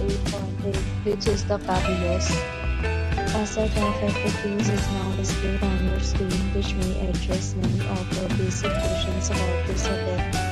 is 8.8, which is the fabulous. A set of FAQs is now displayed on your screen, which may address many of the basic questions about this hotel.